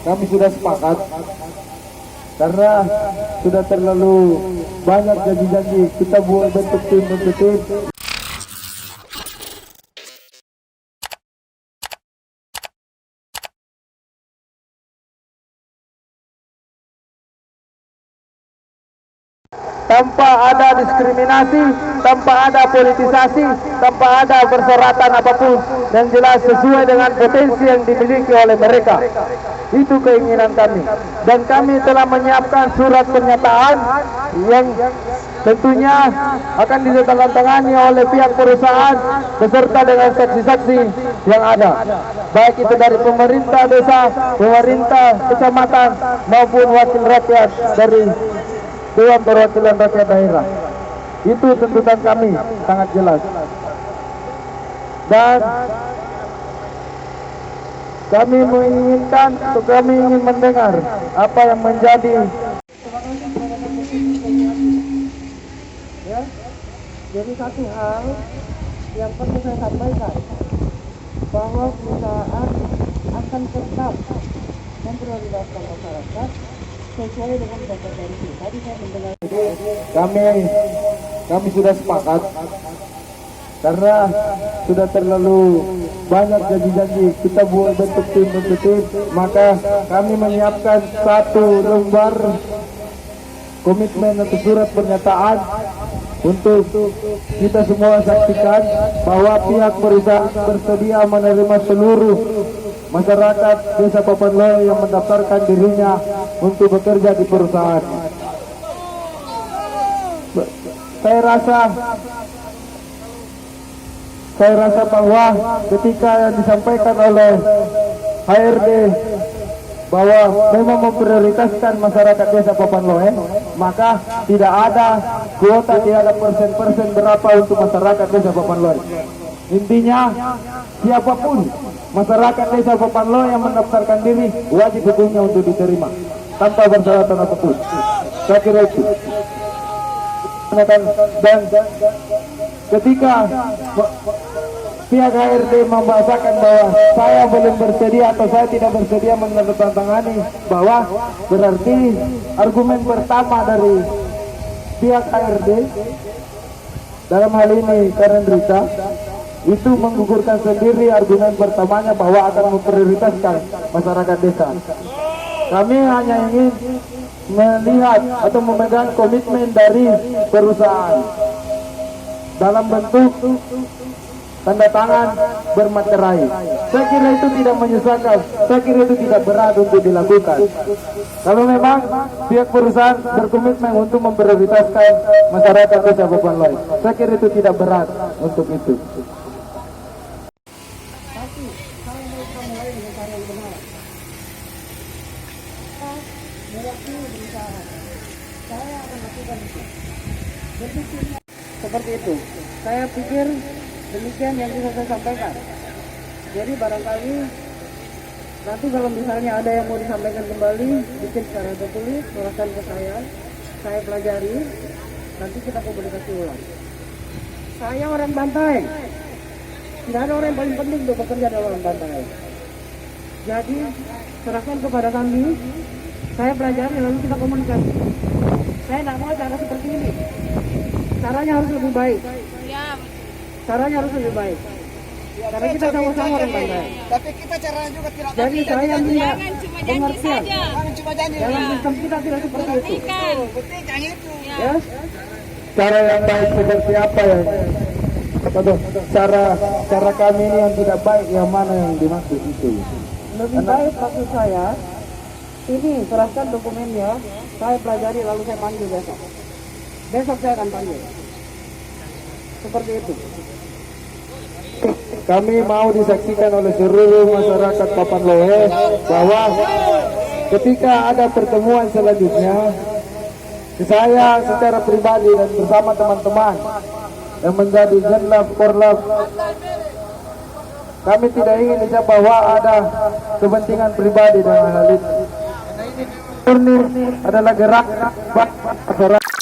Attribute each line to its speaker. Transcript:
Speaker 1: kami sudah sepakat karena sudah terlalu banyak janji-janji. Kita buat bentuk tim. Tanpa ada diskriminasi, tanpa ada politisasi, tanpa ada persyaratan apapun, yang jelas sesuai dengan potensi yang dimiliki oleh mereka. Itu keinginan kami, dan kami telah menyiapkan surat pernyataan yang tentunya akan ditandatangani oleh pihak perusahaan beserta dengan saksi-saksi yang ada, baik itu dari pemerintah desa, pemerintah kecamatan maupun wakil rakyat dari Dewan Perwakilan Rakyat Daerah. Itu tuntutan kami sangat jelas, dan kami ingin mendengar apa yang menjadi ya. Jadi satu hal yang perlu saya sampaikan, bahwa perusahaan akan tetap memprioritaskan masyarakat sesuai dengan data dari itu. Tadi saya mendengar kami sudah sepakat karena sudah terlalu banyak janji-janji. Kita buat bentuk tim, maka kami menyiapkan satu lembar komitmen atau surat pernyataan untuk kita semua saksikan bahwa pihak perusahaan bersedia menerima seluruh masyarakat Desa Papanloe yang mendaftarkan dirinya untuk bekerja di perusahaan. Saya rasa bahwa ketika yang disampaikan oleh HRD bahwa memang memprioritaskan masyarakat Desa Papanloe, maka tidak ada kuota, tidak ada persen berapa untuk masyarakat Desa Papanloe. Intinya siapapun masyarakat Desa Papanloe yang mendaftarkan diri wajib hukumnya untuk diterima tanpa persyaratan apapun. Saya kira itu. Dan ketika pihak HRD membahasakan bahwa saya belum bersedia atau saya tidak bersedia menandatangani, bahwa berarti argumen pertama dari pihak HRD dalam hal ini Karen Rita itu menggugurkan sendiri argumen pertamanya bahwa akan memprioritaskan masyarakat desa. Kami hanya ingin melihat atau memegang komitmen dari perusahaan dalam bentuk tanda tangan bermaterai. Saya kira itu tidak menyusahkan, saya kira itu tidak berat untuk dilakukan. Kalau memang pihak perusahaan berkomitmen untuk memprioritaskan masyarakat Desa Papanloe, saya kira itu tidak berat untuk itu. Seperti itu. Saya pikir demikian yang bisa saya sampaikan. Jadi barangkali nanti kalau misalnya ada yang mau disampaikan kembali, bikin secara tertulis, serahkan ke saya pelajari, nanti kita komunikasi ulang. Saya orang Bantaeng, tidak ada orang yang paling penting untuk bekerja dalam Bantaeng. Jadi serahkan kepada kami, saya pelajari lalu kita komunikasi. Saya tidak mau cara seperti ini. Caranya harus lebih baik. Caranya harus lebih baik. Karena kita sama-sama orang Bantaeng.
Speaker 2: Tapi kita caranya juga tidak.
Speaker 1: Jadi saya minta pengertian.
Speaker 2: Jangan cuma janji.
Speaker 1: Dalam sistem kita tidak seperti itu.
Speaker 2: Buktikan itu.
Speaker 1: Ya. Cara yang baik seperti apa ya? Cara kami ini yang tidak baik yang mana yang dimaksud itu? Lebih baik maksud saya, ini serahkan dokumennya, saya pelajari lalu saya panggil besok. Besok saya akan panggil. Seperti itu. Kami mau disaksikan oleh seluruh masyarakat Papanloe bahwa ketika ada pertemuan selanjutnya, saya secara pribadi dan bersama teman-teman yang menjadi Jenlab Korlab, kami tidak ingin dicap bahwa ada kepentingan pribadi dalam hal ini. Ini adalah gerak masyarakat.